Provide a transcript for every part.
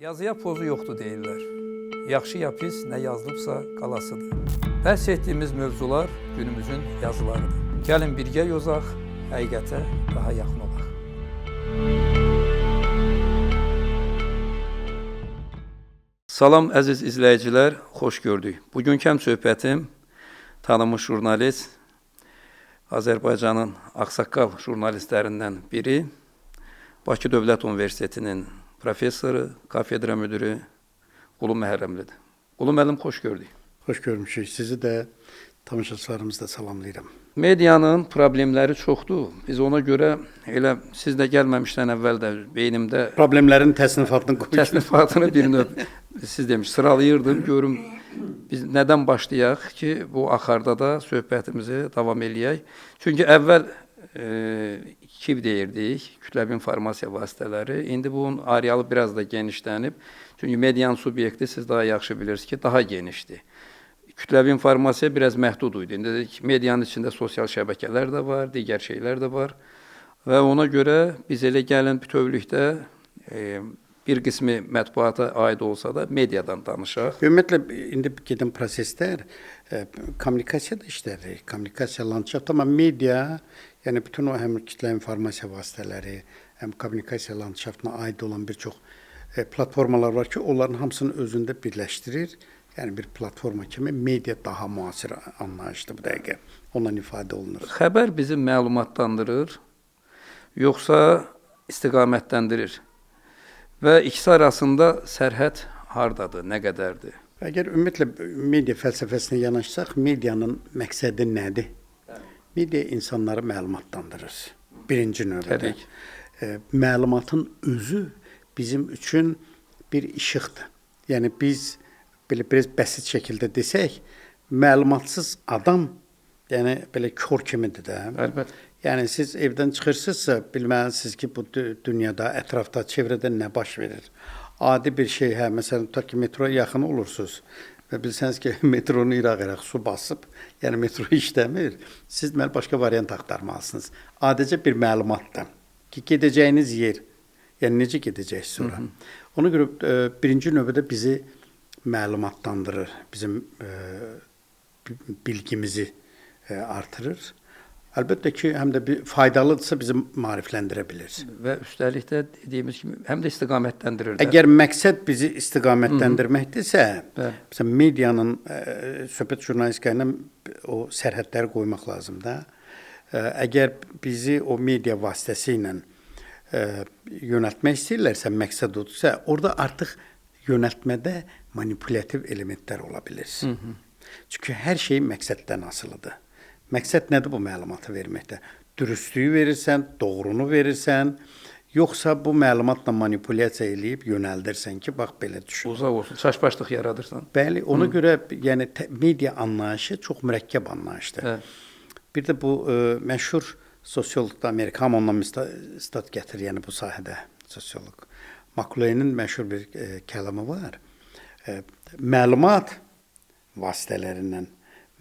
Yazıya pozu yoxdur deyirlər. Yaxşı ya pis, nə yazılıbsa qalasıdır. Bəhs etdiyimiz mövzular günümüzün yazılarıdır. Gəlin birgə yozaq, həqiqətə daha yaxın olaq. Salam əziz izləyicilər, xoş gördük. Bugünkü həm söhbətim tanınmış jurnalist, Azərbaycanın ağsaqqal jurnalistlərindən biri, Bakı Dövlət Universitetinin professoru, kafedra müdürü Qulu Məhərrəmlidir. Qulu müəllim, xoş gördük. Xoş görmüşük. Sizi də tamaşaçılarımızı da salamlayıram. Medianın problemləri çoxdur. Biz ona görə elə siz də gəlməmişdən əvvəl də beynimdə Problemlərin təsnifatını qoyduk. təsnifatını bir növ siz demiş sıralayırdım. Görüm biz nədən başlayaq ki, bu axarda da söhbətimizi davam eləyək. Çünki əvvəl KİV deyirdik, kütləvi informasiya vasitələri. İndi bunun arealı biraz da genişlənib. Çünki medianın subyekti siz daha yaxşı bilirsiniz ki, daha genişdir. Kütləvi informasiya biraz məhdud idi. İndi dedik, medianın içində sosial şəbəkələr də var, digər şeylər də var. Və ona görə biz elə gəlin bütövlükdə bir qismi mətbuata aid olsa da mediadan danışaq. Ümumiyyətlə, indi gedən proseslər kommunikasiya da işlədir. Kommunikasiya landşaftı, amma media, yəni bütün o həm kütləvi informasiya vasitələri, həm kommunikasiya landşaftına aid olan bir çox platformalar var ki, onların hamısını özündə birləşdirir. Yəni bir platforma kimi media daha müasir anlayışdır bu dəqiqə. Ondan ifadə olunur. Xəbər bizi məlumatlandırır, yoxsa istiqamətləndirir? Və ikisi arasında sərhəd hardadır, nə qədərdir? Əgər ümumiyyətlə media fəlsəfəsinə yanaşsaq, medianın məqsədi nədir? Media insanları məlumatlandırır. Birinci növbədə. Məlumatın özü bizim üçün bir işıqdır. Yəni biz belə biraz bəsit şəkildə desək, məlumatsız adam, yəni belə kör kimidir də. Əlbəttə. Yəni siz evdən çıxırsınızsa, bilməlisiniz ki, bu dünyada, ətrafda, çevrədə nə baş verir. Adi bir şey, məsələn, tutaq ki, metroya yaxın olursunuz və bilsəniz ki, metronu iraq-iraq su basıb, yəni metro işləmir, siz deməli başqa variant axtarmalısınız. Adicə bir məlumatdır ki, gedəcəyiniz yer, yəni necə gedəcəksiniz sonra. Ona görə birinci növbədə bizi məlumatlandırır, bizim bilgimizi artırır. Əlbəttə ki, həm də faydalıdırsa bizi maarifləndirə bilir. Və üstəlik də dediyimiz kimi, həm də istiqamətləndirir. Əgər məqsəd bizi istiqamətləndirməkdirsə, məsələn, medianın, söhbət jurnalistika ilə o sərhədləri qoymaq lazımdır. Əgər bizi o media vasitəsilə yönəltmək istəyirlərsə, məqsəd odursa, orada artıq yönəltmədə manipulativ elementlər ola bilir. Çünki hər şey məqsəddən asılıdır. Məqsəd nədir bu məlumatı verməkdə? Dürüstlüyü verirsən, doğrunu verirsən, yoxsa bu məlumatla manipulyasiya eləyib yönəldirsən ki, bax belə düşün. Uzaq olsun, çaşbaşlıq yaradırsan. Bəli, ona görə yəni media anlayışı çox mürəkkəb anlayışdır. Bir də bu məşhur sosioloqda Amerika ondan stat gətirir, yəni bu sahədə sosioloq. McLuhan'ın məşhur bir kəlami var. Məlumat vasitələrindən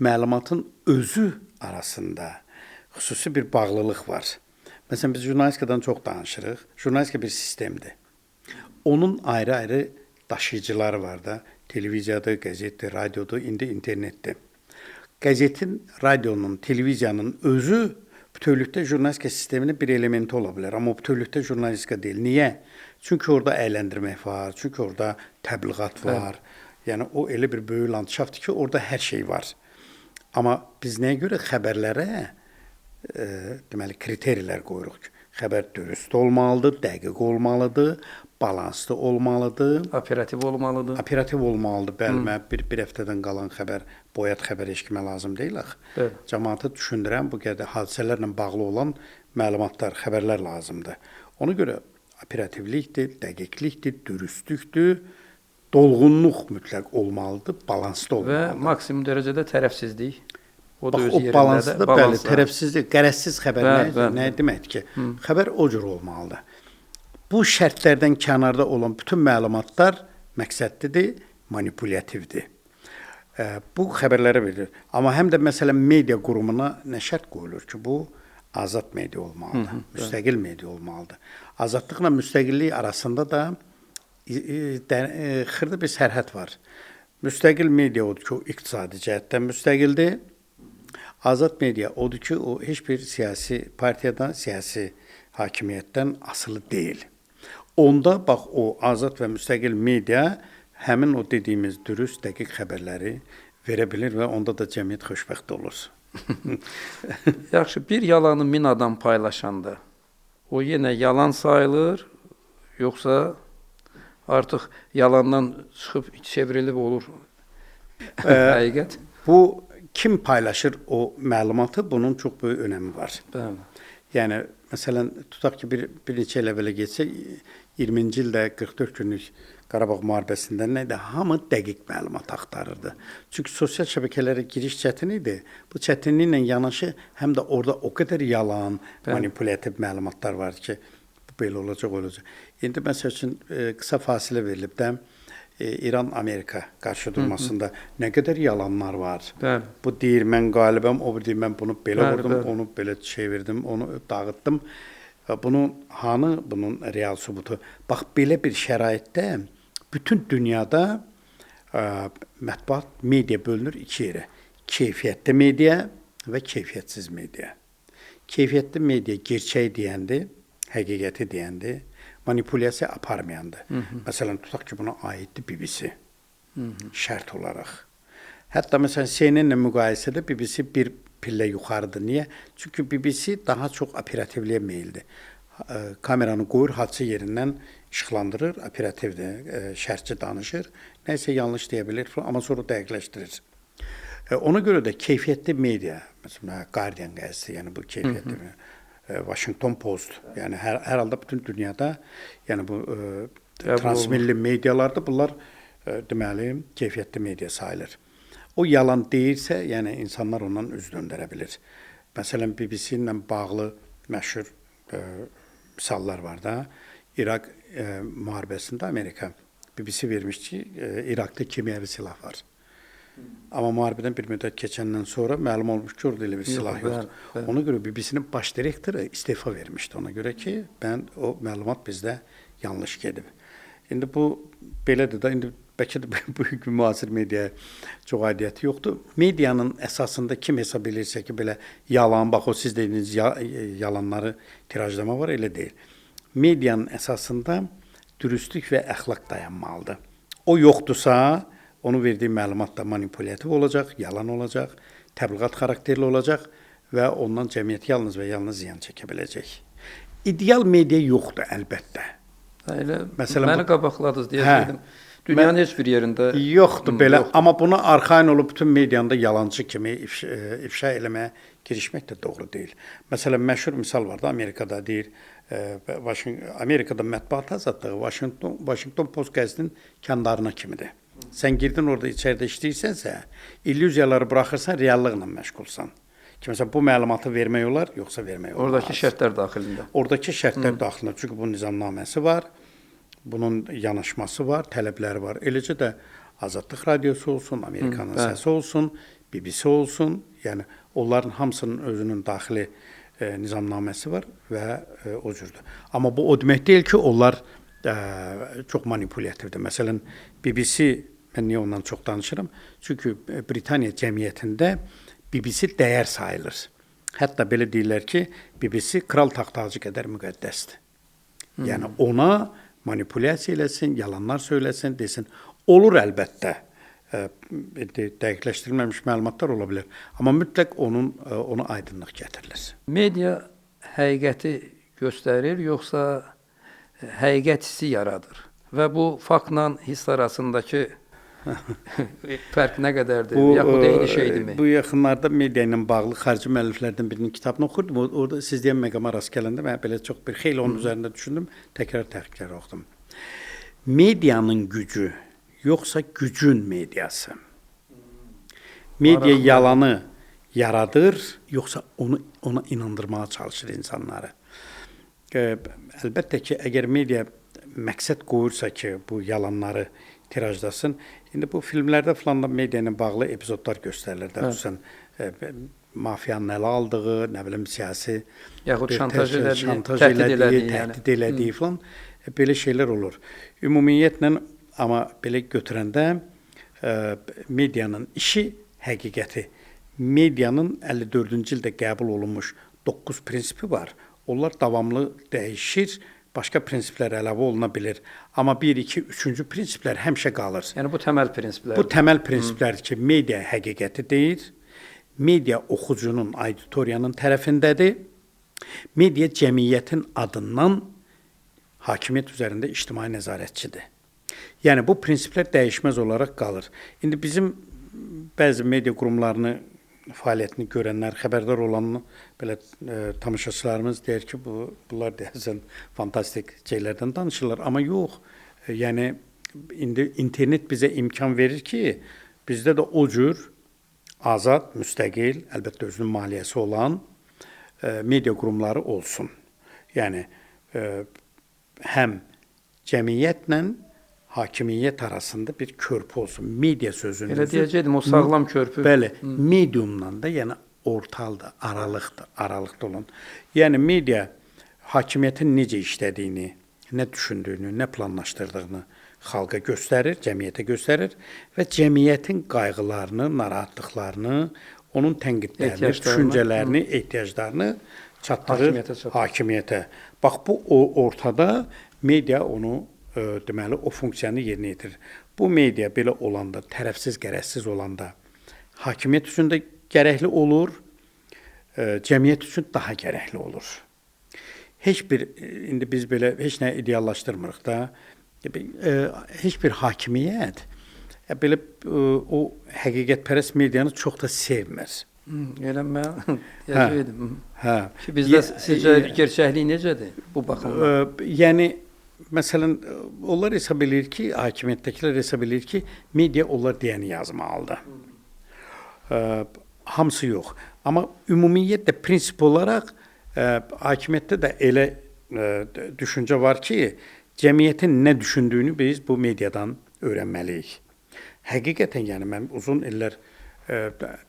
məlumatın özü arasında xüsusi bir bağlılıq var. Məsələn, biz jurnalistikadan çox danışırıq. Jurnalistika bir sistemdir. Onun ayrı-ayrı daşıyıcıları var da. Televiziyadır, qəzetdir, radiodur, indi internetdir. Qəzetin, radionun, televiziyanın özü bütövlükdə jurnalistika sisteminin bir elementi ola bilər. Amma o bütövlükdə jurnalistika deyil. Niyə? Çünki orada əyləndirmək var, çünki orada təbliğat var. Yəni, o elə bir böyük landşaftdır ki, orada hər şey var. Amma biz nəyə görə xəbərlərə deməli kriterilər qoyuruq ki, xəbər dürüst olmalıdır, dəqiq olmalıdır, balanslı olmalıdır, Operativ olmalıdır. Operativ olmalıdır. Bəli, bir həftədən qalan xəbər, boyat xəbər eşitmə lazım deyil axı. Cəmaatı düşündürən bu qədər hadisələrlə bağlı olan məlumatlar, xəbərlər lazımdır. Ona görə operativlikdir, dəqiqlikdir, dürüstlükdür, dolğunluq mütləq olmalıdır, balanslı olmalıdır. Və maksimum dərəcədə tərəfsizlik. O da bax, öz o yerində balanslıdır, bəli, tərəfsizlik, qərəzsiz xəbər nə deməkdir ki? Xəbər o cür olmalıdır. Bu şərtlərdən kənarda olan bütün məlumatlar məqsədlidir, manipulativdir. Bu xəbərlərə verilir. Amma həm də məsələn media qurumuna nə şərt qoyulur ki, bu azad media olmalıdır, müstəqil media olmalıdır. Azadlıqla müstəqillik arasında da xırda bir sərhəd var. Müstəqil media odur ki, o iqtisadi cəhətdən müstəqildir. Azad media odur ki, o heç bir siyasi partiyadan, siyasi hakimiyyətdən asılı deyil. Onda bax o azad və müstəqil media həmin o dediyimiz dürüst, dəqiq xəbərləri verə bilir və onda da cəmiyyət xoşbəxt olur. Yaxşı, bir yalanı 1000 adam paylaşanda o yenə yalan sayılır, yoxsa artıq yalandan çıxıb çevrilib olur həqiqət? Bu kim paylaşır o məlumatı, bunun çox böyük önəmi var. Bəli. Yəni məsələn tutaq ki bir neçə il əvvələ getsə 20-ci ildə 44 günlük Qarabağ müharibəsində nə idi? Hamı dəqiq məlumat axtarırdı. Çünki sosial şəbəkələrə giriş çətin idi. Bu çətinliklə yanaşı həm də orada o qədər yalan, manipulyativ məlumatlar vardı ki, bu belə olacaq, olacaq. İndi məsəl üçün qısa fasilə verilib də İran-Amerika qarşıdurmasında nə qədər yalanlar var. Bəli. Bu deyir, mən qalibəm, o deyir, mən bunu belə vurdum, onu belə çevirdim, onu dağıtdım. Bunun real sübutu? Bax, belə bir şəraitdə bütün dünyada mətbuat, media bölünür iki yerə. Keyfiyyətli media və keyfiyyətsiz media. Keyfiyyətli media gerçəyi deyəndir, həqiqəti deyəndir. Manipulyasiya aparmayandır. Məsələn, tutaq ki, buna aiddir BBC. Şərt olaraq. Hətta məsələn, CNN-lə müqayisədə BBC bir pillə yuxarıdır. Niyə? Çünki BBC daha çox operativliyə meyildir. Kameranı qoyur, hadisə yerindən işıqlandırır, operativdir, şərtçi danışır. Nəysə yanlış deyə bilir, amma sonra dəqiqləşdirir. Ona görə də keyfiyyətli media, məsələn, Guardian qəzeti, yəni bu keyfiyyətli media, Washington Post, yəni hər halda bütün dünyada, yəni bu transmilli medialarda bunlar deməli keyfiyyətli media sayılır. O yalan deyirsə, yəni insanlar ondan üz döndərə bilir. Məsələn, BBC ilə bağlı məşhur misallar var da. İraq müharibəsində Amerika BBC vermiş ki, İraqda kimyəvi silah var. Amma müharibədən bir müddət keçəndən sonra məlum olmuş ki, orada elə bir silah yoxdur. Ona görə BBC-nin baş direktoru istefa vermişdi. Ona görə ki, o məlumat bizdə yanlış gedib. İndi bu belədir də, indi bəlkə də bugünkü müasir mediaya çox aidiyyəti yoxdur. Medianın əsasında kim hesab edirsə ki, belə yalan, bax o siz dediyiniz yalanları tirajlama var, elə deyil. Medianın əsasında dürüstlük və əxlaq dayanmalıdır. O yoxdursa, onun verdiyi məlumat da manipulyativ olacaq, yalan olacaq, təbliğat xarakterli olacaq və ondan cəmiyyət yalnız və yalnız ziyan çəkə biləcək. İdeal media yoxdur, əlbəttə. Məsələn, məni qabaqladınız deyəcəkdim. Dünyanın heç bir yerində yoxdur belə, amma buna arxain olub bütün medianda yalancı kimi ifşa eləməyə girişmək də doğru deyil. Məsələn, məşhur misal var da, Amerikada deyir, Amerikada mətbuat azadlığı Washington Post qəzetinin kəndarına kimidir. Sən girdin orada içəridə işləyirsənsə, illüziyaları buraxırsan, reallıqla məşğulsan. Ki, məsələn, bu məlumatı vermək olar, yoxsa vermək olmaz. Oradakı şərtlər daxilində. Oradakı şərtlər daxilində. Çünki bunun nizamnaməsi var, bunun yanaşması var, tələbləri var. Eləcə də Azadlıq Radiosu olsun, Amerikanın səsi olsun, BBC olsun. Yəni, onların hamısının özünün daxili nizamnaməsi var və o cürdür. Amma bu o demək deyil ki, onlar çox manipulyativdir. Məsələn, BBC, mən niyə ondan çox danışıram? Çünki Britaniya cəmiyyətində BBC dəyər sayılır. Hətta belə deyirlər ki, BBC kral taxtacı qədər müqəddəsdir. Yəni, ona manipulyasiya eləsin, yalanlar söyləsin, desin. Olur əlbəttə, dəqiqləşdirilməmiş məlumatlar ola bilər. Amma mütləq ona aydınlıq gətirilir. Media həqiqəti göstərir, yoxsa həqiqət hissi yaradır və bu faktla hiss arasındakı fərq nə qədərdir? Yaxud eyni şeydirmi? Bu yaxınlarda media ilə bağlı xarici müəlliflərdən birinin kitabını oxurdum. Orada siz deyən məqama rast gələndə mən belə çox bir xeyli onun üzərində düşündüm, təkrar oxudum. Medianın gücü yoxsa gücün mediası? Media yalanı yaradır, yoxsa ona inandırmağa çalışır insanları? Əlbəttə ki, əgər media məqsəd qoyursa ki, bu yalanları tirajdasın, indi bu filmlərdə filan da media ilə bağlı epizodlar göstərilir. Xüsusən mafiyanın ələ aldığı, nə bilim, siyasi yaxud şantaj elədiyi, təhdid elədiyi filan belə şeylər olur. Ümumiyyətlə, amma belə götürəndə medianın işi həqiqəti. Medianın 54-cü ildə qəbul olunmuş 9 prinsipi var. Onlar davamlı dəyişir, başqa prinsiplər əlavə oluna bilir. Amma 1, 2, 3-cü prinsiplər həmişə qalır. Yəni bu təməl prinsiplər. Bu təməl prinsiplərdir ki, media həqiqəti deyir, media oxucunun, auditoriyanın tərəfindədir, media cəmiyyətin adından hakimiyyət üzərində ictimai nəzarətçidir. Yəni bu prinsiplər dəyişməz olaraq qalır. İndi bizim bəzi media qurumlarını fəaliyyətini görənlər, xəbərdar olan belə tamaşaçılarımız deyir ki, bunlar deyəsən fantastik şeylərdən danışırlar, amma yox. Yəni indi internet bizə imkan verir ki, bizdə də o cür azad, müstəqil, əlbəttə özünün maliyyəsi olan media qurumları olsun. Yəni həm cəmiyyətlə hakimiyyət arasında bir körpü olsun. Media sözünü. Elə deyəcəkdim, o sağlam körpü. Bəli, mediumdan da, yəni ortalda, aralıqda olan. Yəni media hakimiyyətin necə işlədiyini, nə düşündüyünü, nə planlaşdırdığını xalqa göstərir, cəmiyyətə göstərir və cəmiyyətin qayğılarını, narahatlıqlarını, onun tənqidlərini, düşüncələrini, ehtiyaclarını çatdırır hakimiyyətə. Bax, bu ortada media onu deməli, o funksiyanı yerinə yetirir. Bu media belə olanda, tərəfsiz, qərəzsiz olanda hakimiyyət üçün də gərəkli olur, cəmiyyət üçün daha gərəkli olur. İndi biz belə heç nə ideallaşdırmırıq da, heç bir hakimiyyət belə o həqiqətpərəst medianı çox da sevmir. Elə mən yazıyordum. Ki, bizdə sizcə gerçəklik necədir bu baxımdan? Yəni, məsələn, onlar hesab edir ki, hakimiyyətdəkilər hesab edir ki, media onlar deyəni yazmalıdır. Hamısı yox. Amma ümumiyyətlə prinsip olaraq hakimiyyətdə də elə düşüncə var ki, cəmiyyətin nə düşündüyünü biz bu mediadan öyrənməliyik. Həqiqətən, yəni mən uzun illər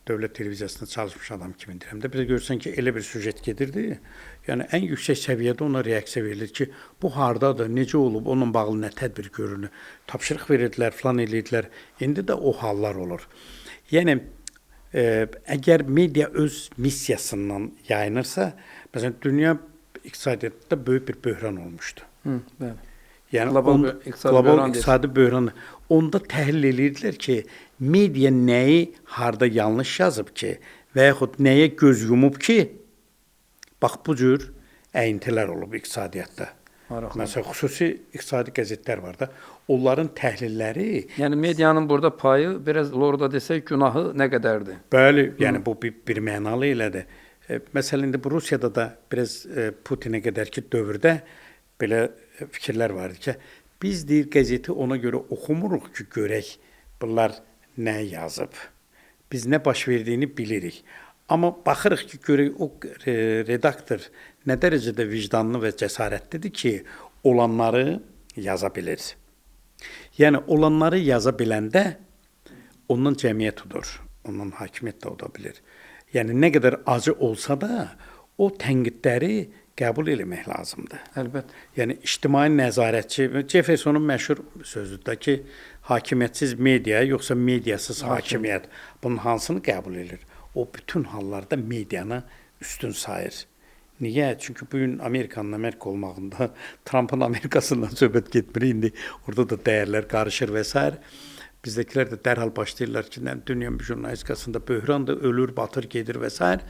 dövlət televiziyasında çalışmış adam kimi deyirəm də, bir də görürsən ki, elə bir süjet gedirdi, yəni ən yüksək səviyyədə ona reaksiya verilir ki, bu hardadır, necə olub, onunla bağlı nə tədbir görülür, tapşırıq verirdilər, falan edirdilər, indi də o hallar olur. Yəni, əgər media öz missiyasından yayınırsa, məsələn, dünya iqtisadiyyatda böyük bir böhran olmuşdu. Bəli. Yəni, qlobal iqtisadi böhran. Onda təhlil edirdilər ki, media nəyi harda yanlış yazıb ki və yaxud nəyə göz yumub ki, bax bu cür əyintilər olub iqtisadiyyatda. Məsələn, xüsusi iqtisadi qəzetlər var da, onların təhlilləri... Yəni, medianın burada payı, biraz orada desək, günahı nə qədərdir? Bəli, yəni bu bir mənalı elədir. Məsələn, indi bu Rusiyada da biraz Putinə qədərki dövrdə belə fikirlər vardı ki, biz deyir qəzeti ona görə oxumuruq ki, görək bunlar nə yazıb. Biz nə baş verdiyini bilirik. Amma baxırıq ki, görək o redaktor nə dərəcədə vicdanlı və cəsarətlidir ki, olanları yaza bilir. Yəni, olanları yaza biləndə ondan cəmiyyət odur, ondan hakimiyyət də oda bilir. Yəni, nə qədər acı olsa da, o tənqidləri qəbul eləmək lazımdır. Əlbəttə. Yəni, ictimai nəzarətçi, Jeffersonun məşhur sözüdür ki, hakimiyyətsiz media, yoxsa mediasız hakimiyyət. Bunun hansını qəbul edir? O, bütün hallarda medianı üstün sayır. Niyə? Çünki bugün Amerikanın Amerika olmağında, Trump'ın Amerikasından söhbət getmir, indi orada da dəyərlər qarışır və s. Bizdəkilər də dərhal başlayırlar ki, dünya jurnalistikasında böhrandır, ölür, batır, gedir və s.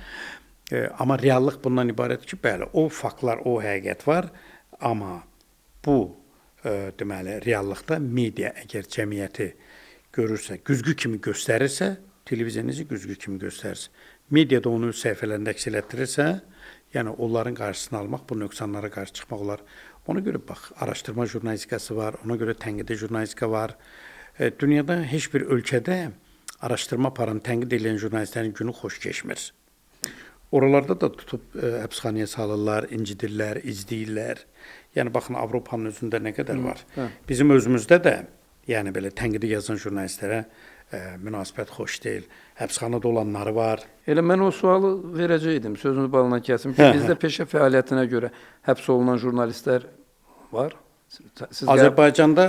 Amma reallıq bundan ibarətdir ki, bəli, o faktlar, o həqiqət var, amma bu, deməli, reallıqda media əgər cəmiyyəti görürsə, güzgü kimi göstərirsə, televizyoninizi güzgü kimi göstərirsə, mediada onu səhifələrində əks elətdirirsə, yəni onların qarşısını almaq, bu nöqsanlara qarşı çıxmaq olar. Ona görə, bax, araşdırma jurnalistikası var, ona görə tənqidi jurnalistika var. Dünyada heç bir ölkədə araşdırma aparan, tənqid edən jurnalistlərin günü xoş keçmir. Oralarda da tutub həbsxanaya salırlar, incidirlər, izləyirlər. Yəni, baxın, Avropanın özündə nə qədər var. Bizim özümüzdə də, yəni belə tənqidi yazan jurnalistlərə münasibət xoş deyil. Həbsxanada olanları var. Elə mən o sualı verəcəkdim, sözünü balına kəsim ki, bizdə peşə fəaliyyətinə görə həbs olunan jurnalistlər var. Siz Azərbaycanda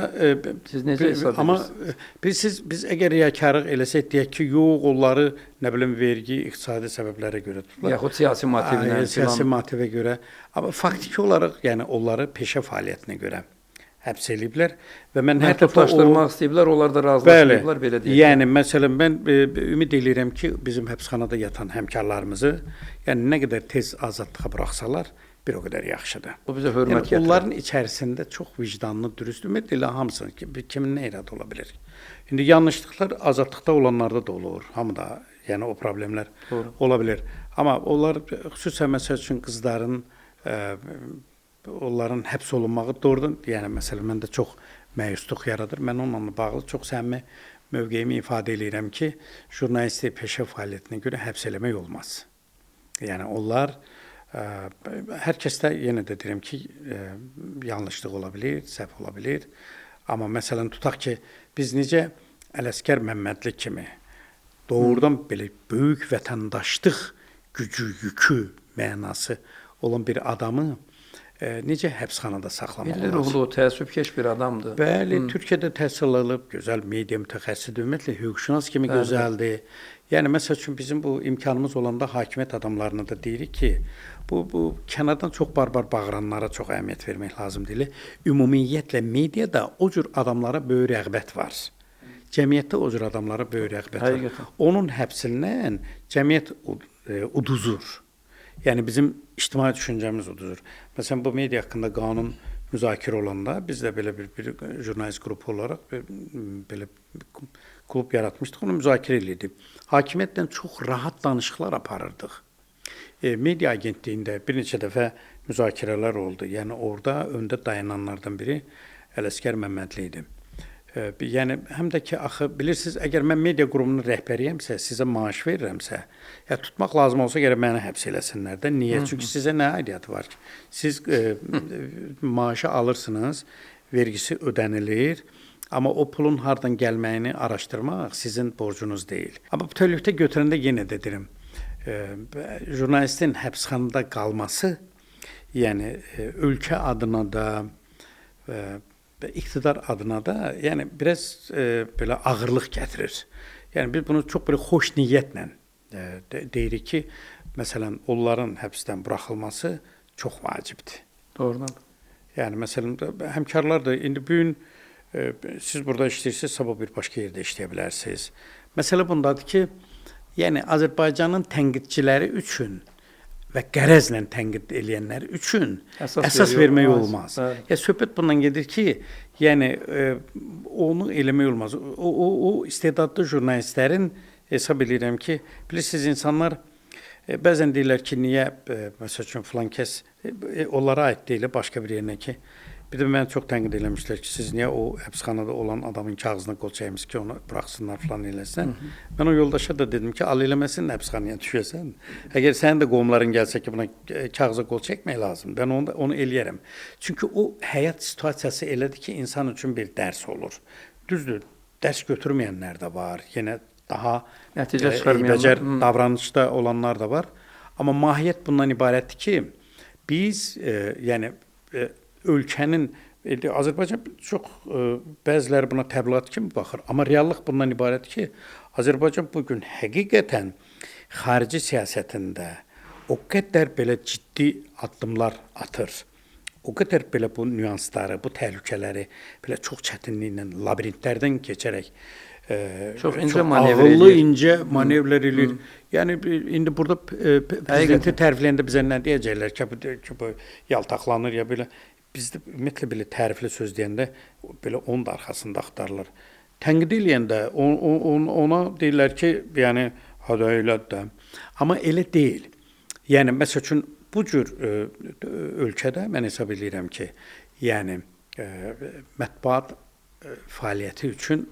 siz necə hesab amma edirsiniz? biz əgər riyakarlıq eləsək deyək ki, yox, onları nə bilim vergi, iqtisadi səbəblərə görə tutulur. Yaxud siyasi motivlə, siyasi motivə görə. Amma faktiki olaraq, yəni onları peşə fəaliyyətinə görə həbs eləyiblər və mən məhdudlaşdırmaq istəyiblər, onlar da razılaşmayıblar, belə deyək. Yəni məsələn mən ümid edirəm ki, bizim həbsxanada yatan həmkarlarımızı, yəni nə qədər tez azadlığa buraxsalar, bir o qədər yaxşıdır. Bu bizə hörmət gətirir. Onların içərisində çox vicdanlı, dürüst, ümumiyyətlə hamısının ki, kimin nə irad ola bilər. İndi yanlışlıqlar azadlıqda olanlarda da olur, hamıda, yəni o problemlər ola bilər. Amma onlar xüsusən məsəl üçün qızların onların həbs olunmağı doğrudan, yəni məsələn məndə çox məyusluq yaradır. Mən onunla bağlı çox səmimi mövqeyimi ifadə edirəm ki, jurnalistlik peşə fəaliyyətinə görə həbs eləmək olmaz. Yəni onlar hər kəsdə yenə də deyirəm ki, yanlışlıq ola bilər, səhv ola bilər. Amma məsələn tutaq ki, biz necə Ələsgər Məmmədli kimi doğrudan belə böyük vətəndaşlıq gücü, yükü, mənası olan bir adamı necə həbsxanada saxlamaq olar? Ruhlu, təəssübkeş bir adamdır. Bəli, Türkiyədə təhsil alıb, gözəl media mütəxəssisidir, ümumiyyətlə hüquqşünas kimi gözəldir. Yəni məsəl üçün bizim bu imkanımız olanda hakimiyyət adamlarına da deyirik ki, bu kənardan çox barbar bağıranlara çox əhəmiyyət vermək lazım deyil. Ümumiyyətlə mediada o cür adamlara böyük rəğbət var. Cəmiyyətdə o cür adamlara böyük rəğbət var. Onun həbsindən cəmiyyət uduzur. Yəni bizim ictimai düşüncəmiz odur. Məsələn bu media haqqında qanun müzakirə olanda biz də belə bir jurnalist qrupu olaraq belə klub yaratmışdıq, onu müzakirə edirdik. Hakimiyyətlə çox rahat danışıqlar aparırdıq. Media agentliyində bir neçə dəfə müzakirələr oldu. Yəni orada öndə dayananlardan biri Ələsgər Məmmədli idi. Yəni həm də ki axı bilirsiniz, əgər mən media qurumunun rəhbəriyəmsə, sizə maaş verirəmsə, ya tutmaq lazım olsa gərək məni həbs eləsinlər də. Niyə? Çünki sizə nə aidiyyəti var ki? Siz maaşı alırsınız, vergisi ödənilir, amma o pulun hardan gəlməyini araşdırmaq sizin borcunuz deyil. Amma bütövlükdə götürəndə yenə də deyirəm, jurnalistin həbsxanada qalması, yəni ölkə adına da iqtidar adına da, yəni biraz belə ağırlıq gətirir. Yəni biz bunu çox belə xoş niyyətlə deyirik ki, məsələn, onların həbsdən buraxılması çox vacibdir. Doğrudan. Yəni məsələn, həmkarlar da indi bu gün siz burada işləyirsiniz, sabah bir başqa yerdə işləyə bilərsiniz. Məsələ bundadır ki, yəni Azərbaycanın tənqidçiləri üçün və qərəzlə tənqid edənlər üçün əsas vermək olmaz. Ya söhbət bundan gedir ki, yəni onu eləmək olmaz. O istedadlı jurnalistlərin hesab edirəm ki, bilirsiniz insanlar bəzən deyirlər ki, niyə məsəl üçün filan kəs onlara aid deyil, başqa bir yerinə ki, bir də mən çox tənqid eləmişlər ki, siz niyə o həbsxanada olan adamın kağızına qol çəkmişsiniz ki, onu buraxsınlar filan eləsən. Mən o yoldaşa da dedim ki, al eləməsin həbsxanaya düşəsən. Əgər sənin də qovumların gəlsə ki, buna kağıza qol çəkmək lazım, mən onu eləyərəm. Çünki o həyat situasiyası elədir ki, insan üçün bir dərs olur. Düzdür, dərs götürməyənlər də var, yenə daha nəticə çıxarmayanlar, davranışda olanlar da var. Amma mahiyyət bundan ibarətdir ki, biz yəni ölkənin, Azərbaycan çox bəziləri buna təbliğat kimi baxır, amma reallıq bundan ibarətdir ki, Azərbaycan bugün həqiqətən xarici siyasətində o qədər belə ciddi addımlar atır, o qədər belə bu nüansları, bu təhlükələri belə çox çətinliklə, labirintlərdən keçərək çox ağıllı, incə manevrlər eləyir. Yəni indi burada prezidenti tərifləyəndə bizə nə deyəcəklər ki, bu yaltaqlanır ya belə. Bizdə ümumiyyətlə belə tərifli söz deyəndə belə onun da arxasında axtarırlar. Tənqid eləyəndə ona deyirlər ki, yəni hada elədir də. Amma elə deyil. Yəni məsəl üçün bu cür ölkədə mən hesab edirəm ki, yəni mətbuat fəaliyyəti üçün,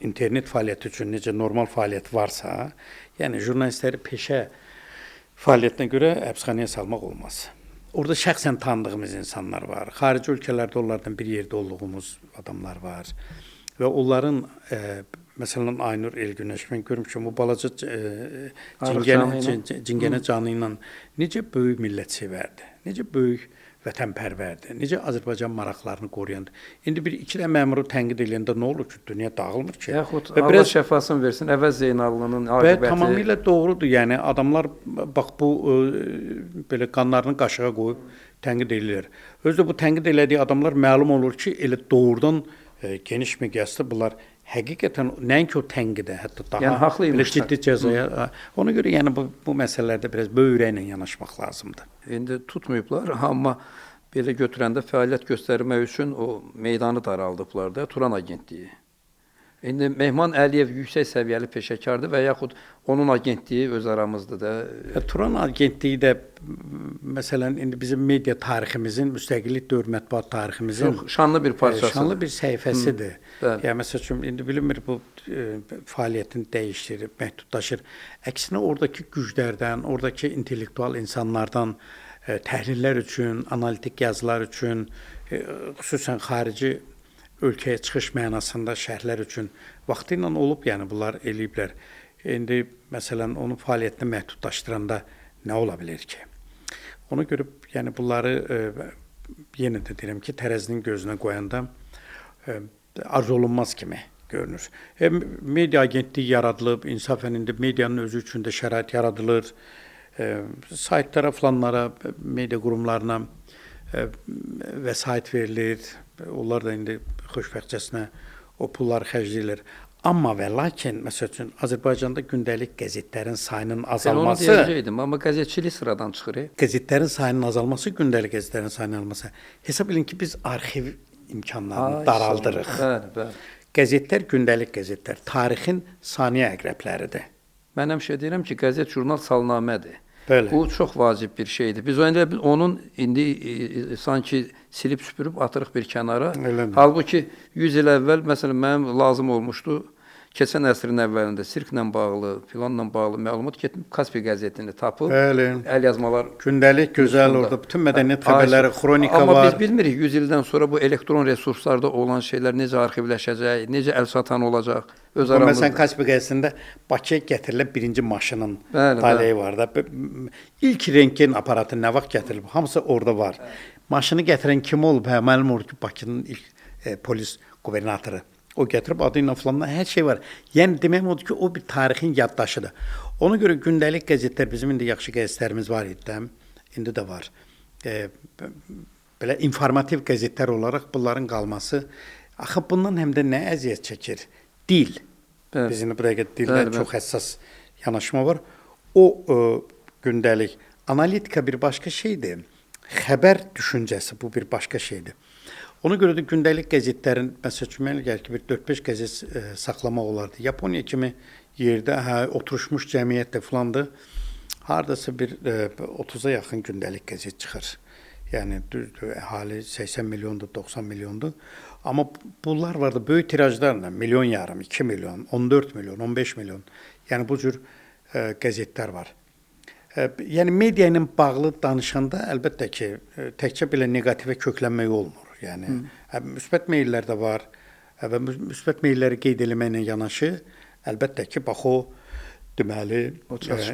internet fəaliyyəti üçün necə normal fəaliyyət varsa, yəni jurnalistləri peşə fəaliyyətinə görə həbsxanaya salmaq olmaz. Orada şəxsən tanıdığımız insanlar var. Xarici ölkələrdə onlardan bir yerdə olduğumuz adamlar var. Və onların, məsələn, Aynur Elgünəş, mən görmüşəm, o balaca Cingənə canı ilə necə böyük millət sevərdi, necə böyük vətənpərvərdir. Necə Azərbaycan maraqlarını qoruyandır. İndi bir iki də məmuru tənqid edəndə nə olur ki, dünya dağılmır ki. Yaxud Allah şəfasını versin, Əvəz Zeynallının aqibəti. Və tamamilə doğrudur. Yəni adamlar bax bu belə qanlarını qaşığa qoyub tənqid edirlər. Özü də bu tənqid elədiyi adamlar məlum olur ki, elə doğrudan geniş miqyasda bunlar həqiqətən nəinki o tənqidə, hətta daha yəni, haqlıymışlar. Ciddi cəzaya. Ona görə yəni bu məsələlərdə biraz böyük ürəklə yanaşmaq lazımdır. İndi tutmayıblar, amma belə götürəndə fəaliyyət göstərmək üçün o meydanı daraldıblar da, Turan Agentliyi. İndi Mehman Əliyev yüksək səviyyəli peşəkardır və yaxud onun agentliyi öz aramızdır da. Turan Agentliyi də məsələn indi bizim media tariximizin, müstəqillik dövr mətbuat tariximizin çox şanlı bir parçası. Şanlı bir səhifəsidir. Yəni məsəl üçün indi bilinmir bu fəaliyyətin dəyişir, məhdudlaşır. Əksinə oradakı güclərdən, oradakı intellektual insanlardan təhlillər üçün, analitik yazılar üçün, xüsusən xarici ölkəyə çıxış mənasında şərhlər üçün vaxtı ilə olub, yəni bunlar eləyiblər. İndi məsələn onun fəaliyyətini məhdudlaşdıranda nə ola bilər ki? Ona görə yəni bunları yenə də deyirəm ki, tərəzinin gözünə qoyanda arzu olunmaz kimi görünür. Media agentliyi yaradılıb, insafən indi medianın özü üçün də şərait yaradılır. Saytlara falanlara, media qurumlarına vəsait verilir. Onlar da indi xoşbəxtcəsinə o pulları xərcləyirlər. Amma və lakin, məsəl üçün, Azərbaycanda gündəlik qəzetlərin sayının azalması... Onu deyəcəkdim, amma qəzetçilik sıradan çıxır. Qəzetlərin sayının azalması, gündəlik qəzetlərin sayının azalması. Hesab edin ki, biz arxiv imkanlarını daraldırıq. Bəli. Qəzetlər, gündəlik qəzetlər, tarixin saniyə əqrəbləridir. Mən həmişə deyirəm ki, qəzet, jurnal salnamədir. Bəli. Bu çox vacib bir şeydir. Biz onun indi sanki silib süpürüb atırıq bir kənara. Halbuki 100 il əvvəl, məsələn, mənim lazım olmuşdu, keçən əsrin əvvəlində sirklə bağlı, filanla bağlı məlumat getmib Kaspia qəzetini tapıb, əl yazmalar... Gündəlik, gözəl orada, bütün mədəniyyət xəbərləri, xronika var. Amma biz bilmirik 100 ildən sonra bu elektron resurslarda olan şeylər necə arxivləşəcək, necə əl satan olacaq, öz aramızda. Məsələn, Kaspia qəzetində Bakıya gətirilən birinci maşının taleyi var da. İlk rentgen aparatı nə vaxt gətirilib, hamısı orada var. Maşını gətirən kim olub? Məlum olur ki, Bakının ilk polis qubernatoru. O gətirib adı ilə filandan hər şey var. Yəni demək odur ki, o bir tarixin yaddaşıdır. Ona görə gündəlik qəzetlər, bizim indi yaxşı qəzetlərimiz var idi, indi də var. Belə informativ qəzetlər olaraq bunların qalması, axı bundan həm də nə əziyyət çəkir? Dil. Bizim bu dəqiqə dildə çox həssas yanaşma var. O gündəlik analitika bir başqa şeydir. Xəbər düşüncəsi bu bir başqa şeydir. Ona görə də gündəlik qəzetlərin, məsəl üçün, mənə gəlir ki, bir 4-5 qəzet saxlamaq olardı. Yaponiya kimi yerdə, oturuşmuş cəmiyyətdə filandır, haradasa bir 30-a yaxın gündəlik qəzet çıxır. Yəni, əhali 80 milyondur, 90 milyondur. Amma bunlar var da, böyük tirajlarla, milyon yarım, 2 milyon, 14 milyon, 15 milyon. Yəni, bu cür qəzetlər var. Yəni, media ilə bağlı danışanda, əlbəttə ki, təkcə belə neqativə köklənmək olmur. Yəni, müsbət meyllər də var və müsbət meylləri qeyd eləməklə yanaşı, əlbəttə ki, bax o, deməli,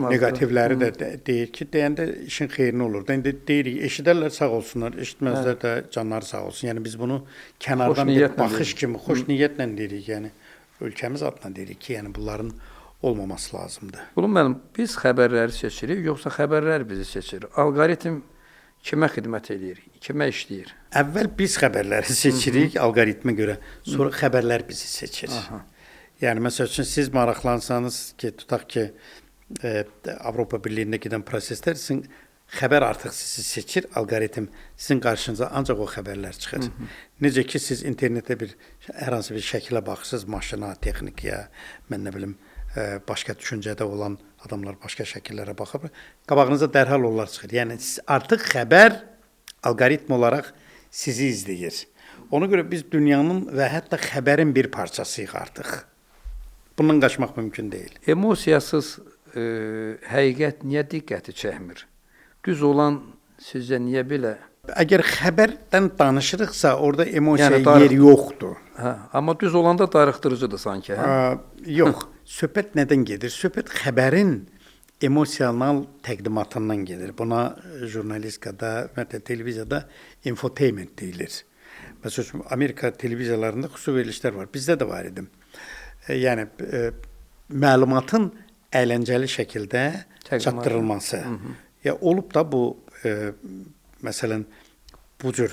neqativləri də deyir ki, deyəndə işin xeyrini olur. İndi deyirik, eşidərlər sağ olsunlar, eşitməzlər də canları sağ olsun. Yəni, biz bunu kənardan bir baxış kimi, xoş niyyətlə deyirik, yəni, ölkəmiz adına deyirik ki, yəni, bunların olmaması lazımdır. Bunun mənim, biz xəbərləri seçirik, yoxsa xəbərlər bizi seçir? Alqoritm kimə xidmət edir, kimə işləyir? Əvvəl biz xəbərləri seçirik alqoritmə görə, sonra xəbərlər bizi seçir. Yəni, məsəl üçün, siz maraqlansanız ki, tutaq ki, Avropa Birliyində gedən proseslər, sizin xəbər artıq sizi seçir, alqoritm sizin qarşınıza ancaq o xəbərlər çıxır. Necə ki, siz internetdə hər hansı bir şəkilə baxırsınız, maşına, texnikaya, mən nə bilim, başqa düşüncədə olan adamlar başqa şəkillərə baxır, qabağınıza dərhal onlar çıxır. Yəni, artıq xəbər alqoritm olaraq sizi izləyir. Ona görə biz dünyanın və hətta xəbərin bir parçasıyıq artıq. Bundan qaçmaq mümkün deyil. Emosiyasız həqiqət niyə diqqəti çəkmir? Düz olan sizcə niyə belə? Əgər xəbərdən danışırıqsa, orada emosiyaya yer yoxdur. Amma düz olanda darıxdırıcıdır sanki. Yox, söhbət nədən gedir? Söhbət xəbərin emosional təqdimatından gedir. Buna jurnalistikada, ümumiyyətlə televiziyada infotainment deyilir. Məsəl üçün Amerika televiziyalarında xüsusi verilişlər var. Bizdə də var idi. Yəni məlumatın əyləncəli şəkildə çatdırılması. Ya olub da bu məsələn bu cür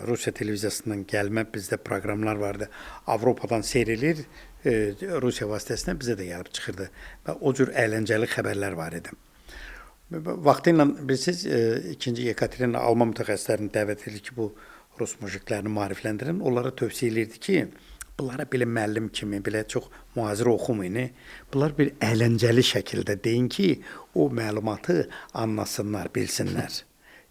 Rusiya televiziyasından gəlmə bizdə proqramlar vardı. Avropadan seyrilir, Rusiya vasitəsilə bizə də gəlib çıxırdı. Və o cür əyləncəli xəbərlər var idi. Vaxtıyla bilirsiniz, 2-ci Yekaterina Alman mütəxəssislərini dəvət edir ki, bu Rus mujiklərini maarifləndirin. Onlara tövsiyə edirdi ki, bunlara belə müəllim kimi, belə çox mühazirə oxumayın. Bunlar bir əyləncəli şəkildə deyin ki, o məlumatı anlasınlar, bilsinlər.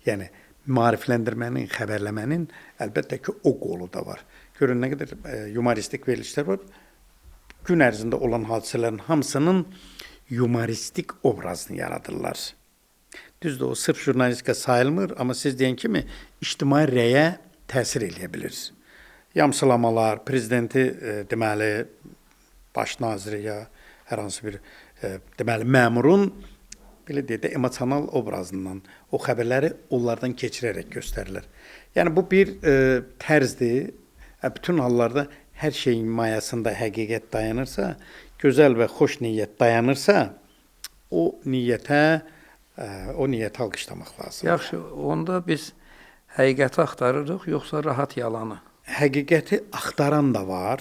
Yəni maarifləndirmənin, xəbərləmənin əlbəttə ki, o qolu da var. Görün nə qədər yumoristik verilişlər var. Gün ərzində olan hadisələrin hamısının yumoristik obrazını yaradırlar. Düzdür, o sırf jurnalistika sayılmır, amma siz deyən kimi ictimai rəyə təsir eləyə bilir. Yamsılamalar, prezidenti deməli baş naziri ya hər hansı bir deməli məmurun belə deyək də emosional obrazından o xəbərləri onlardan keçirərək göstərilir. Yəni bu bir tərzdir. Bütün hallarda hər şeyin mayasında həqiqət dayanırsa, gözəl və xoş niyyət dayanırsa, o niyyətə alqışlamaq lazımdır. Yaxşı, onda biz həqiqəti axtarırıq, yoxsa rahat yalanı? Həqiqəti axtaran da var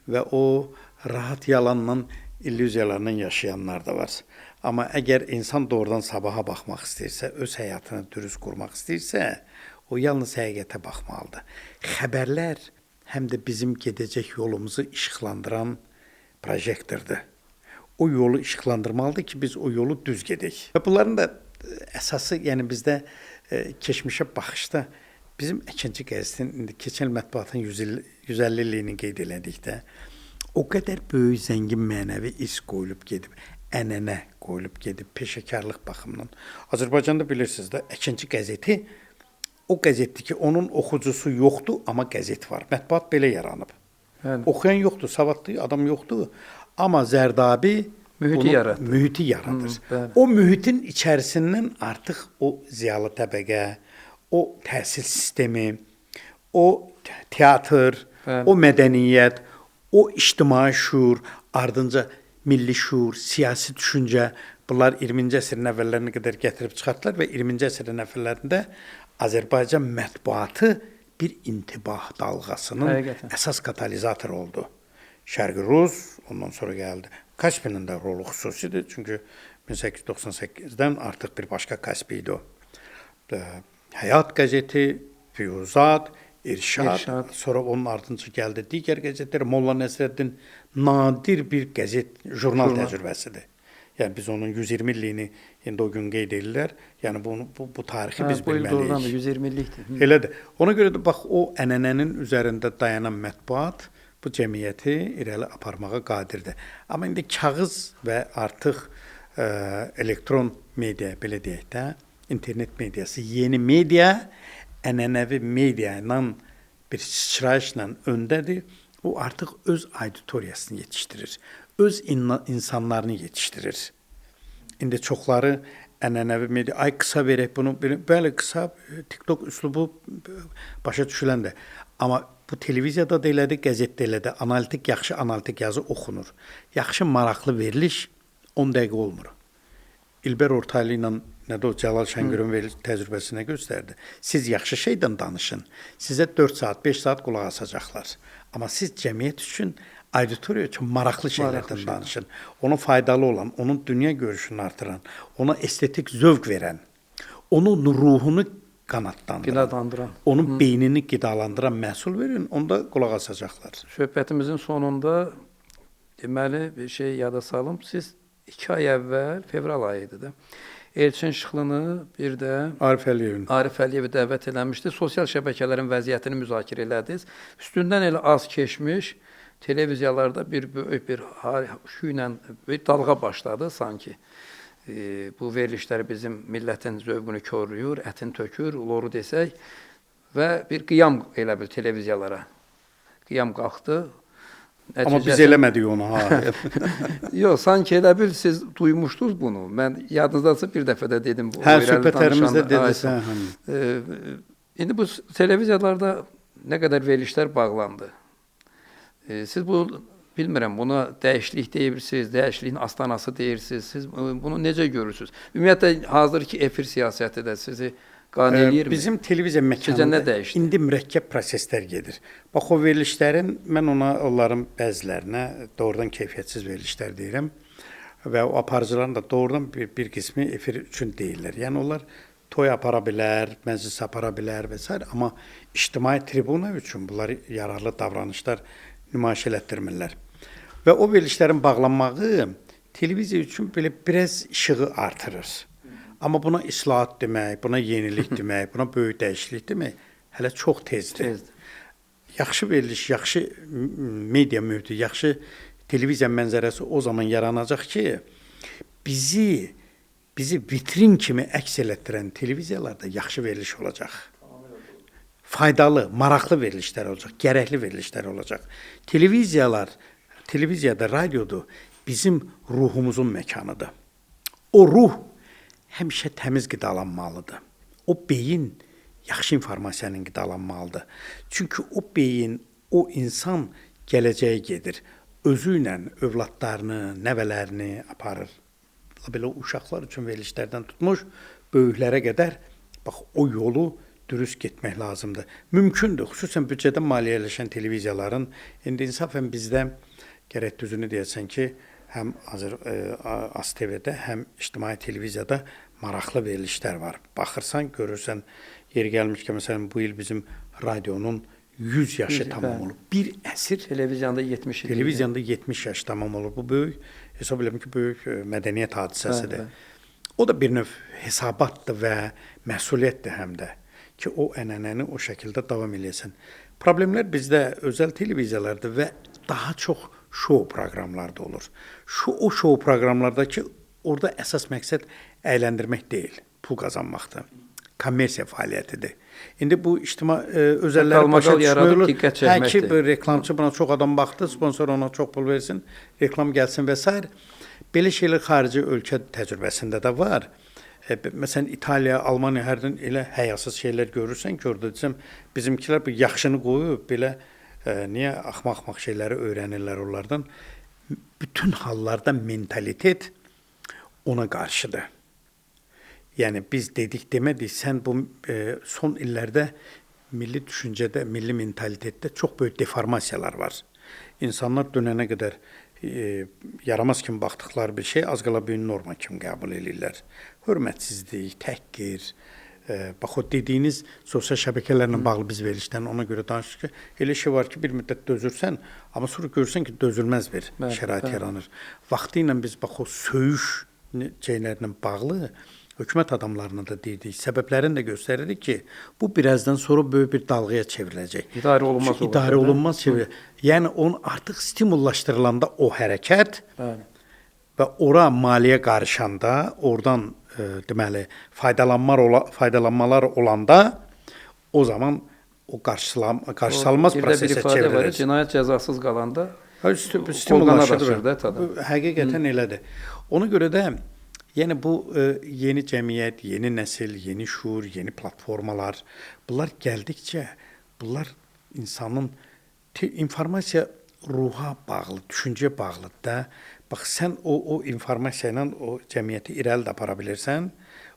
və o rahat yalanla, illüziyalarla yaşayanlar da var. Amma əgər insan doğrudan sabaha baxmaq istəyirsə, öz həyatını dürüst qurmaq istəyirsə, o yalnız həqiqətə baxmalıdır. Xəbərlər həm də bizim gedəcək yolumuzu işıqlandıran projektordur. O yolu işıqlandırmalıdır ki, biz o yolu düz gedək. Və bunların da əsası, yəni bizdə keçmişə baxışda bizim Əkinçi qəzetinin indi keçən mətbuatın 150 illiyini qeyd elədikdə o qədər böyük zəngin mənəvi iz qoyulub gedib, ənənə qoyulub gedib peşəkarlıq baxımından. Azərbaycanda bilirsiniz də Əkinçi qəzeti o qəzetdir ki, onun oxucusu yoxdur, amma qəzet var. Mətbuat belə yaranıb. Yəni oxuyan yoxdur, savadlı adam yoxdur, amma Zərdabi mühiti yaradır. O mühitin içərisindən artıq o ziyalı təbəqə, o təhsil sistemi, o teatr, o mədəniyyət, o ictimai şuur, ardınca milli şuur, siyasi düşüncə, bunlar 20-ci əsrin əvvəllərinə qədər gətirib çıxartdılar və 20-ci əsrin əvvəllərində Azərbaycan mətbuatı bir intibah dalğasının əsas katalizatoru oldu. Şərqi Rus, ondan sonra gəldi. Kaspinin də rolu xüsusidir, çünki 1898-dən artıq bir başqa Kaspi idi o. Həyat qəzeti, Füyuzat, İrşad, sonra onun ardınca gəldi digər qəzetlər. Molla Nəsrəddin nadir bir qəzet, jurnal təcrübəsidir. Yəni biz onun 120 illiyini indi o gün qeyd edirlər. Yəni bu tarixi biz bilməliyik. Doğrudan da 120 illikdir. Elədir. Ona görə də bax o ənənənin üzərində dayanan mətbuat bu cəmiyyəti irəli aparmağa qadirdir. Amma indi kağız və artıq elektron media, belə deyək də, internet mediası, yeni media ənənəvi media ilə bir sıçrayışla öndədir. O artıq öz auditoriyasını yetişdirir. Öz insanlarını yetişdirir. İndi çoxları ənənəvi media, ay qısa verək bunu, bəli qısa, TikTok üslubu başa düşüləndir. Amma bu televiziyada da elədi, qəzetdə elədi, analitik, yaxşı analitik yazı oxunur. Yaxşı, maraqlı veriliş 10 dəqiqə olmur. İlber Ortaylı ilə Cəlal Şəngörün təcrübəsinə göstərdi. Siz yaxşı şeydən danışın, sizə 4 saat, 5 saat qulaq asacaqlar. Amma siz cəmiyyət üçün, auditoriya üçün maraqlı şeylərdən danışın. Ona faydalı olan, onun dünya görüşünü artıran, ona estetik zövq verən, onun ruhunu qanadlandıran, onun beynini qidalandıran məhsul verin, onda qulaq asacaqlar. Söhbətimizin sonunda deməli bir şey yada salım. Siz 2 ay əvvəl, fevral ayı idi da, Elçin Şıxlını bir də Arif Əliyevi dəvət eləmişdi. Sosial şəbəkələrin vəziyyətini müzakirə elədiniz. Üstündən elə az keçmiş, televiziyalarda bir böyük bir şüylə bir dalğa başladı sanki. Bu verilişlər bizim millətin zövqünü koruyur, ətin tökür, loru desək və bir qiyam elə bir televiziyalara qiyam qalxdı. Amma biz eləmədik onu, ha. Yox, sanki elə bil siz duymuşdunuz bunu. Mən yadınızdasa bir dəfə də dedim bu. Hə, söhbətlərimizdə dedisən. İndi bu televiziyalarda nə qədər verilişlər bağlandı. Siz bu bilmirəm, buna dəyişiklik deyirsiniz, dəyişikliyin astanası deyirsiniz. Siz bunu necə görürsünüz? Ümumiyyətlə hazırki efir siyasəti də sizi qane eləyirmi? Bizim televiziya məkanında indi mürəkkəb proseslər gedir. Bax, o verilişlərin, mən onların bəzilərinə doğrudan keyfiyyətsiz verilişlər deyirəm və o aparıcıların da doğrudan bir qismi efir üçün deyirlər. Yəni, onlar toy apara bilər, məclis apara bilər və s. Amma ictimai tribuna üçün bunlar yararlı davranışlar nümayiş elətdirmirlər. Və o verilişlərin bağlanmağı televiziya üçün belə biraz işığı artırır. Amma buna islahat demək, buna yenilik demək, buna böyük dəyişiklik demək hələ çox tezdir. Yaxşı veriliş, yaxşı media mühiti, yaxşı televiziya mənzərəsi o zaman yaranacaq ki, bizi vitrin kimi əks elətdirən televiziyalarda yaxşı veriliş olacaq. Faydalı, maraqlı verilişlər olacaq, gərəkli verilişlər olacaq. Televiziyada, radioda bizim ruhumuzun məkanıdır. O ruh həmişə təmiz qidalanmalıdır. O beyin yaxşı informasiyanın qidalanmalıdır. Çünki o beyin, o insan gələcəyə gedir. Özü ilə övladlarını, nəvələrini aparır. Belə uşaqlar üçün verilişlərdən tutmuş, böyüklərə qədər bax, o yolu dürüst getmək lazımdır. Mümkündür, xüsusən büdcədən maliyyələşən televiziyaların, indi insafən bizdə gərək düzünü deyəsən ki, həm ASTV-də, həm ictimai televiziyada maraqlı verilişlər var. Baxırsan, görürsən, yeri gəlmişkən, məsələn, bu il bizim radionun 100 yaşı tamam olub. Bir əsr televizyanda 70 il. Televizyanda 70 yaş tamam olub. Bu böyük, hesab edirəm ki, böyük mədəniyyət hadisəsidir. O da bir növ hesabatdır və məsuliyyətdir həm də ki, o ənənəni o şəkildə davam eləyəsən. Problemlər bizdə özəl televiziyalarda və daha çox şou proqramlarda olur. O şou proqramlardakı orada əsas məqsəd əyləndirmək deyil, pul qazanmaqdır. Kommersiya fəaliyyətidir. İndi bu özəlləri başa düşmür. Hər ki, reklamçı buna çox adam baxdı, sponsor ona çox pul versin, reklam gəlsin və s. Belə şeylər xarici ölkə təcrübəsində də var. Məsələn, İtaliya, Almaniya hərdən elə həyasız şeylər görürsən ki, orada desəm, bizimkilər bu yaxşını qoyub, belə niyə axmaq şeyləri öyrənirlər onlardan. Bütün hallarda mentalitet ona qarşıdır. Yəni, biz dedik, demədik, sən bu son illərdə milli düşüncədə, milli mentalitetdə çox böyük deformasiyalar var. İnsanlar dönənə qədər yaramaz kimi baxdıqları bir şey az qala bir norma kimi qəbul edirlər. Hörmətsizlik, təhqir, bax o dediyiniz sosial şəbəkələrlə bağlı biz verilişdən ona görə danışırıq ki, elə şey var ki, bir müddət dözürsən, amma sonra görürsən ki, dözülməz bir şərait yaranır. Vaxtı ilə biz bax o söyüş şeylərlə bağlı hökumət adamlarına da dedik, səbəblərini də göstəririk ki, bu birazdan sonra böyük bir dalğaya çevriləcək. İdarə olunmaz olur. İdarə olunmaz çevrilir. Yəni, onun artıq stimullaşdırılanda o hərəkət və ora maliyyə qarışanda, oradan deməli, faydalanmalar olanda, o zaman o qarşısalmaz prosesə çevrilir. Bir də bir ifadə var, cinayət cəzasız qalanda stimullaşdırır. Həqiqətən elədir. Ona görə də yəni bu yeni cəmiyyət, yeni nəsil, yeni şuur, yeni platformalar, bunlar gəldikcə, bunlar insanın informasiya ruha bağlı, düşüncəyə bağlıdır da. Bax, sən o informasiya ilə o cəmiyyəti irəli də apara bilirsən,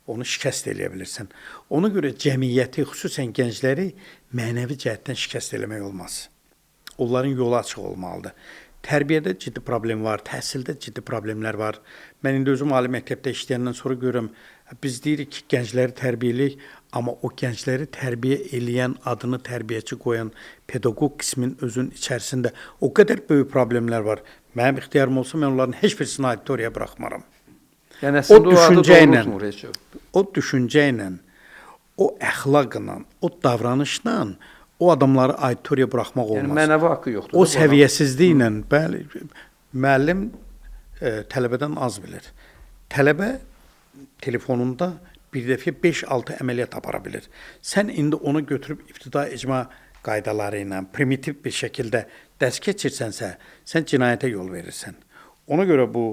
onu şikəst eləyə bilirsən. Ona görə cəmiyyəti, xüsusən gəncləri mənəvi cəhətdən şikəst eləmək olmaz. Onların yolu açıq olmalıdır. Tərbiyədə ciddi problem var, təhsildə ciddi problemlər var. Mən indi özüm ali məktəbdə işləyəndən sonra görürəm, biz deyirik ki, gəncləri tərbiyəliyik, amma o gəncləri tərbiyə eləyən, adını tərbiyəçi qoyan pedaqoq qismin özünün içərisində o qədər böyük problemlər var. Mənim ixtiyarım olsa, mən onların heç birisini auditoriyaya buraxmaram. Yəni, əslində o düşüncə ilə, o əxlaqla, o davranışla o adamları auditoriyaya buraxmaq olmaz. Yəni, mənəvi haqqı yoxdur. O səviyyəsizliklə, bəli, müəllim tələbədən az bilir. Tələbə telefonunda bir dəfə 5-6 əməliyyat apara bilir. Sən indi onu götürüb ibtidai icma qaydaları ilə primitiv bir şəkildə dərs keçirsənsə, sən cinayətə yol verirsən. Ona görə bu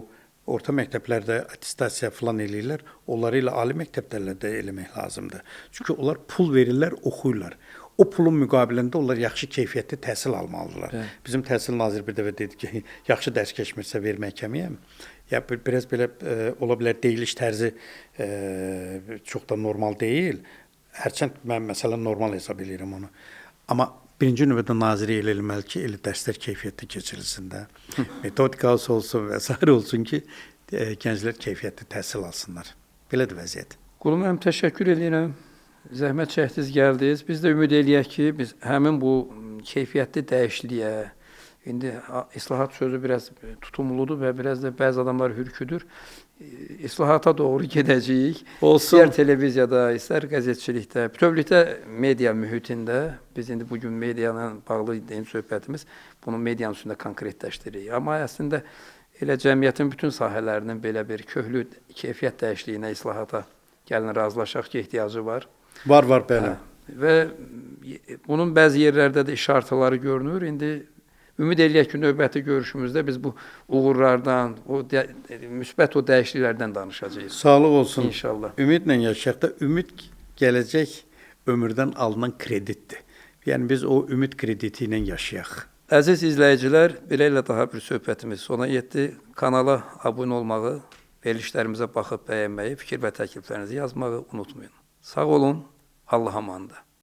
orta məktəblərdə attestasiya falan eləyirlər, onları ilə ali məktəblərlə də eləmək lazımdır. Çünki onlar pul verirlər, oxuyurlar. O pulun müqabilində onlar yaxşı keyfiyyətli təhsil almalıdırlar. Evet. Bizim təhsil naziri bir dəfə dedi ki, yaxşı dərs keçmirsə ver məhkəməyə. Ya biraz belə ola bilər deyiliş tərzi çox da normal deyil. Hərçənd mən məsələn normal hesab edirəm onu. Amma birinci növbədə naziri elə eləməli ki, elə dərslər keyfiyyətli keçirilsin də. Metodikası olsun və s. olsun ki, gənclər keyfiyyətli təhsil alsınlar. Belədir vəziyyət. Qulum müəllim, təşəkkür edirəm. Zəhmət çəkdiniz, gəldiniz. Biz də ümid eləyək ki, biz həmin bu keyfiyyətli dəyişikliyə, indi islahat sözü biraz tutumludur və biraz da bəzi adamlar hürküdür. İslahata doğru gedəcəyik. Olsun. İstər televiziyada, istər qəzetçilikdə, bütövlükdə media mühitində, biz indi bugün mediayla bağlı söhbətimiz, bunu medianın üstündə konkretləşdiririk. Amma əslində elə cəmiyyətin bütün sahələrinin belə bir köklü keyfiyyət dəyişikliyinə, islahata gəlin razılaşaq ki, ehtiyacı var. Var, bəli. Və bunun bəzi yerlərdə də işartıları görünür. İndi ümid eləyək ki, növbəti görüşümüzdə biz bu uğurlardan, müsbət o dəyişikliklərdən danışacağıq. Sağlıq olsun. İnşallah. Ümidlə yaşayaq da, ümid gələcək ömürdən alınan kreditdir. Yəni biz o ümid krediti ilə yaşayaq. Əziz izləyicilər, belə ilə daha bir söhbətimiz sona yetdi. Kanala abunə olmağı, verilişlərimizə baxıb bəyənməyi, fikir və təkliflərinizi yazmağı unutmayın. Sağ olun, Allah'a əmanət.